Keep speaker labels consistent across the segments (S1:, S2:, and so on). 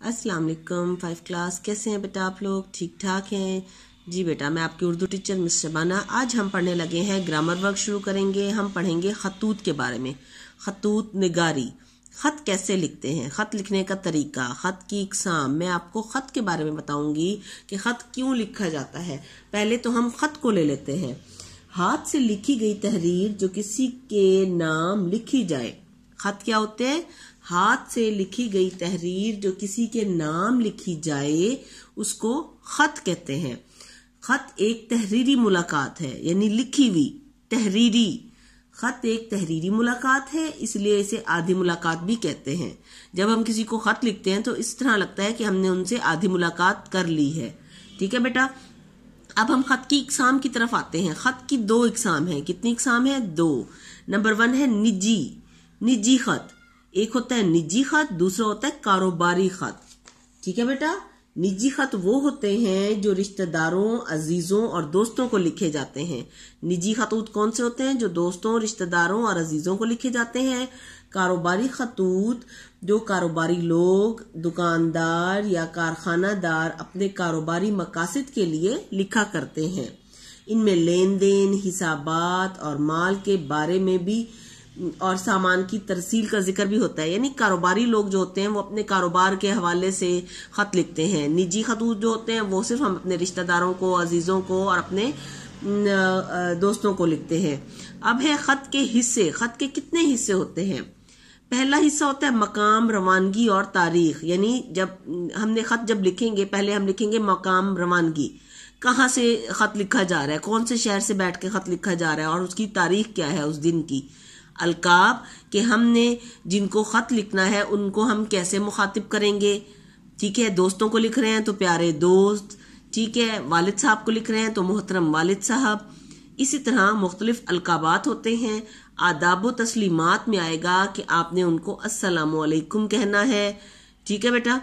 S1: अस्सलाम वालेकुम। 5 क्लास कैसे हैं बेटा आप लोग? ठीक ठाक हैं जी बेटा। मैं आपकी उर्दू टीचर मिस शबाना। आज हम पढ़ने लगे हैं ग्रामर वर्क शुरू करेंगे। हम पढ़ेंगे खतूत के बारे में। खतूत निगारी, खत कैसे लिखते हैं, खत लिखने का तरीका, खत की इकसाम। मैं आपको खत के बारे में बताऊंगी कि खत क्यों लिखा जाता है। पहले तो हम खत को ले लेते हैं। हाथ से लिखी गई तहरीर जो किसी के नाम लिखी जाए। खत क्या होते हैं? हाथ से लिखी गई तहरीर जो किसी के नाम लिखी जाए उसको खत कहते हैं। खत एक तहरीरी मुलाकात है, यानी लिखी हुई तहरीरी। खत एक तहरीरी मुलाकात है, इसलिए इसे आधी मुलाकात भी कहते हैं। जब हम किसी को खत लिखते हैं तो इस तरह लगता है कि हमने उनसे आधी मुलाकात कर ली है। ठीक है बेटा। अब हम खत की इकसाम की तरफ आते हैं। खत की 2 इकसाम है। कितनी इकसाम है? 2। नंबर 1 है निजी खत। एक होता है निजी खत, दूसरा होता है कारोबारी खत। ठीक है बेटा। निजी खत वो होते हैं जो रिश्तेदारों, अजीजों और दोस्तों को लिखे जाते हैं। निजी खतूत कौन से होते हैं? जो दोस्तों, रिश्तेदारों और अजीजों को लिखे जाते हैं। कारोबारी खतूत जो कारोबारी लोग, दुकानदार या कारखानादार अपने कारोबारी मकासद के लिए लिखा करते हैं। इनमें लेन देन, हिसाबात और माल के बारे में भी और सामान की तरसील का जिक्र भी होता है। यानी कारोबारी लोग जो होते हैं वो अपने कारोबार के हवाले से खत लिखते हैं। निजी खतूत जो होते हैं वो सिर्फ हम अपने रिश्तेदारों को, अजीजों को और अपने दोस्तों को लिखते हैं। अब है खत के हिस्से। खत के कितने हिस्से होते हैं? पहला हिस्सा होता है मकाम, रवानगी और तारीख। यानी जब हमने खत जब लिखेंगे, पहले हम लिखेंगे मकाम, रवानगी, कहाँ से खत लिखा जा रहा है, कौन से शहर से बैठ के खत लिखा जा रहा है और उसकी तारीख क्या है उस दिन की। अलकाब कि हमने जिनको खत लिखना है उनको हम कैसे मुखातिब करेंगे। ठीक है। दोस्तों को लिख रहे हैं तो प्यारे दोस्त। ठीक है। वालिद साहब को लिख रहे हैं तो मोहतरम वालिद साहब। इसी तरह मुख्तलिफ अलकाबात होते हैं। आदाब व तस्लीमात में आएगा कि आपने उनको अस्सलामु अलैकुम कहना है। ठीक है बेटा।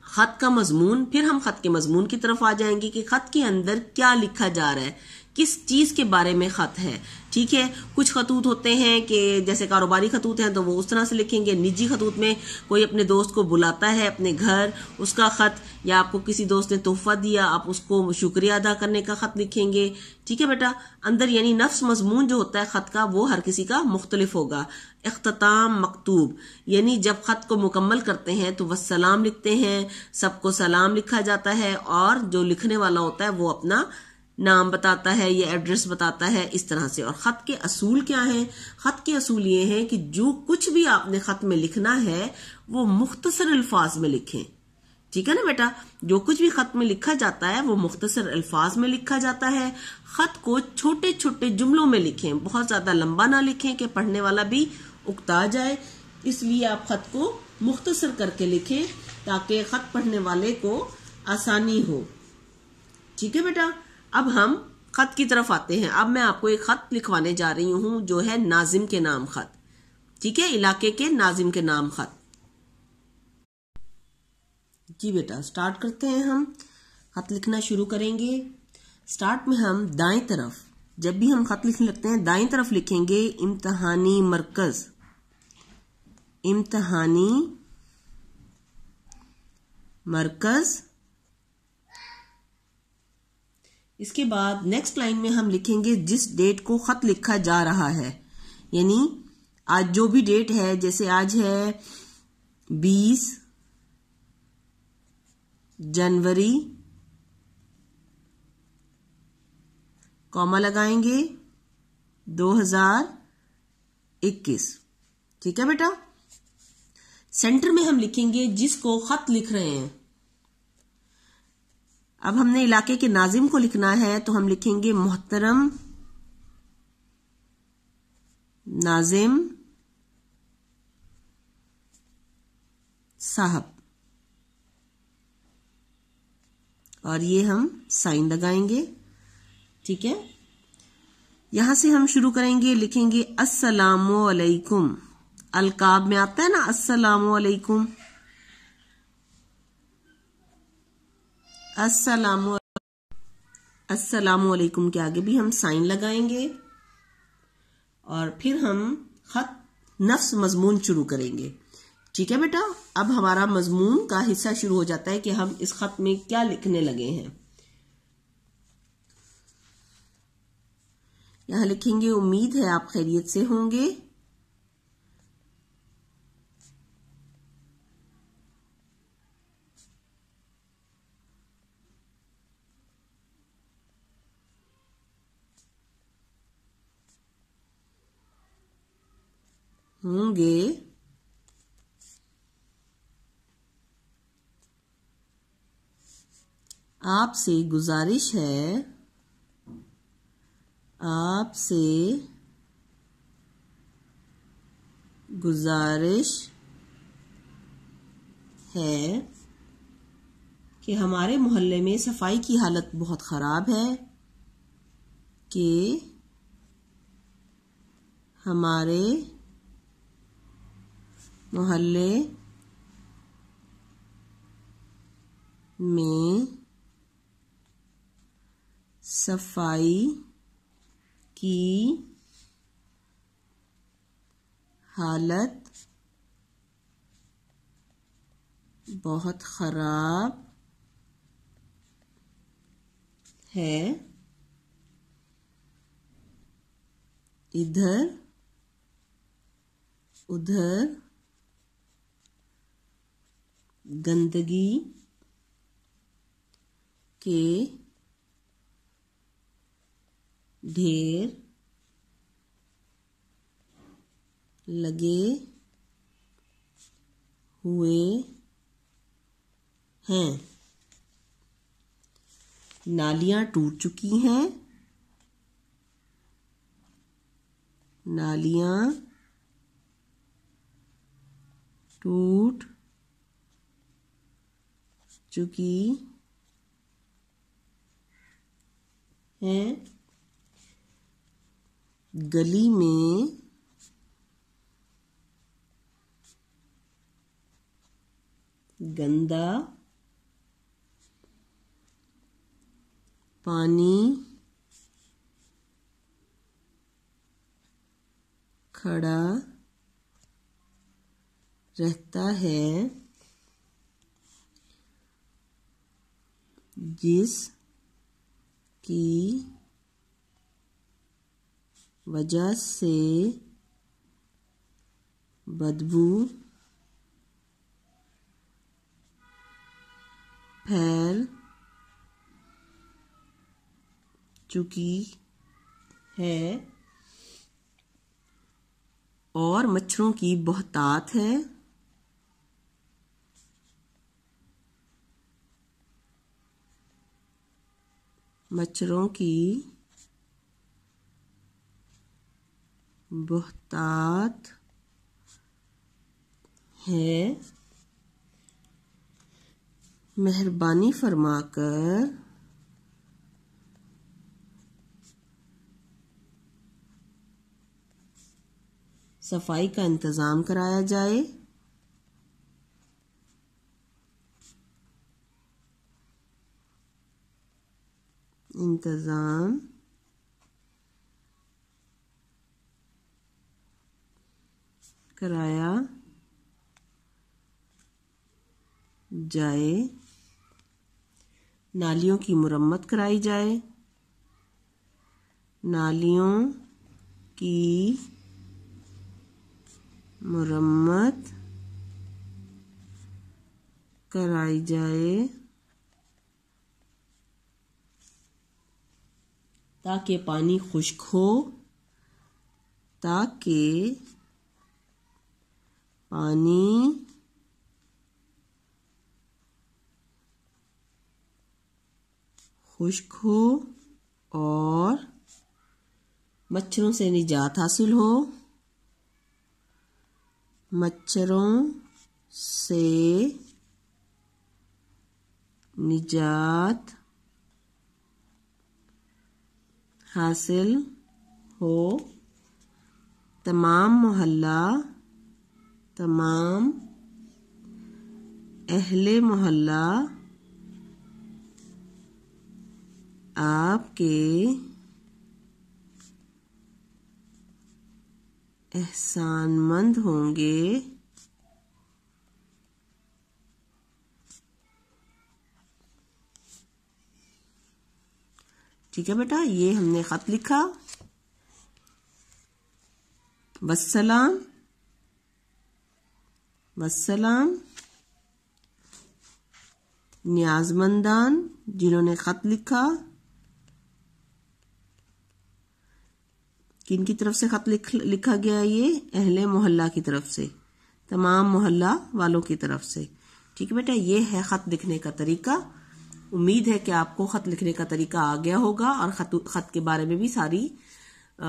S1: खत का मजमून, फिर हम खत के मजमून की तरफ आ जाएंगे कि खत के अंदर क्या लिखा जा रहा है, किस चीज के बारे में खत है। ठीक है। कुछ खतूत होते हैं कि जैसे कारोबारी खतूत हैं तो वो उस तरह से लिखेंगे। निजी खतूत में कोई अपने दोस्त को बुलाता है अपने घर, उसका खत, या आपको किसी दोस्त ने तोहफा दिया, आप उसको शुक्रिया अदा करने का खत लिखेंगे। ठीक है बेटा। अंदर यानी नफ्स मजमून जो होता है खत का वो हर किसी का मुख्तलिफ होगा। इख्तिताम मकतूब, यानी जब खत को मुकम्मल करते हैं तो वस्सलाम लिखते हैं, सबको सलाम लिखा जाता है और जो लिखने वाला होता है वो अपना नाम बताता है या एड्रेस बताता है, इस तरह से। और खत के असूल क्या हैं? खत के असूल ये हैं कि जो कुछ भी आपने खत में लिखना है वो मुख्तसर अल्फाज में लिखें। ठीक है ना बेटा। जो कुछ भी खत में लिखा जाता है वो मुख्तसर अल्फाज में लिखा जाता है। खत को छोटे छोटे जुमलों में लिखें, बहुत ज्यादा लंबा ना लिखें कि पढ़ने वाला भी उकता जाए। इसलिए आप खत को मुख्तसर करके लिखें ताकि खत पढ़ने वाले को आसानी हो। ठीक है बेटा। अब हम खत की तरफ आते हैं। अब मैं आपको एक खत लिखवाने जा रही हूं जो है नाजिम के नाम खत। ठीक है। इलाके के नाजिम के नाम खत। जी बेटा, स्टार्ट करते हैं। हम खत लिखना शुरू करेंगे। स्टार्ट में हम दाएं तरफ, जब भी हम खत लिखने लगते हैं दाएं तरफ लिखेंगे इम्तिहानी मरकज, इम्तिहानी मरकज। इसके बाद नेक्स्ट लाइन में हम लिखेंगे जिस डेट को खत लिखा जा रहा है। यानी आज जो भी डेट है, जैसे आज है 20 जनवरी, कॉमा लगाएंगे 2021। ठीक है बेटा। सेंटर में हम लिखेंगे जिसको खत लिख रहे हैं। अब हमने इलाके के नाजिम को लिखना है तो हम लिखेंगे मोहतरम नाजिम साहब, और ये हम साइन लगाएंगे। ठीक है। यहां से हम शुरू करेंगे, लिखेंगे अस्सलामु अलैकुम। अलकाब में आता है ना अस्सलामु अलैकुम, अस्सलामु अलैकुम के आगे भी हम साइन लगाएंगे और फिर हम खत नफ्स मजमून शुरू करेंगे। ठीक है बेटा, अब हमारा मजमून का हिस्सा शुरू हो जाता है कि हम इस खत में क्या लिखने लगे हैं। यहां लिखेंगे उम्मीद है आप खैरियत से होंगे। होंगे आपसे गुजारिश है, आपसे गुजारिश है कि हमारे मोहल्ले में सफाई की हालत बहुत ख़राब है, कि हमारे मोहल्ले में सफाई की हालत बहुत ख़राब है, इधर उधर गंदगी के ढेर लगे हुए हैं, नालियां टूट चुकी हैं, नालियां टूट चुकी हैं, गली में गंदा पानी खड़ा रहता है, जिसकी वजह से बदबू फैल चुकी है और मच्छरों की बहुतायत है, मच्छरों की बहुतायत है, मेहरबानी फरमाकर सफाई का इंतज़ाम कराया जाए, इंतज़ाम कराया जाए, नालियों की मुरम्मत कराई जाए, नालियों की मुरम्मत कराई जाए ताकि पानी खुश्क हो, ताकि पानी खुश्क हो और मच्छरों से निजात हासिल हो, मच्छरों से निजात हासिल हो, तमाम मोहल्ला, तमाम अहले मोहल्ला आपके एहसानमंद होंगे, ठीक है बेटा, ये हमने खत लिखा। वस्सलाम, वस्सलाम। न्याजमंदान, जिन्होंने खत लिखा, किन की तरफ से खत लिखा गया? ये अहले मोहल्ला की तरफ से, तमाम मोहल्ला वालों की तरफ से। ठीक है बेटा, ये है खत लिखने का तरीका। उम्मीद है कि आपको खत लिखने का तरीका आ गया होगा और खत के बारे में भी सारी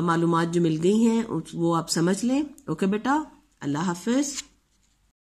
S1: मालूमात जो मिल गई हैं वो आप समझ लें। ओके बेटा, अल्लाह हाफिज।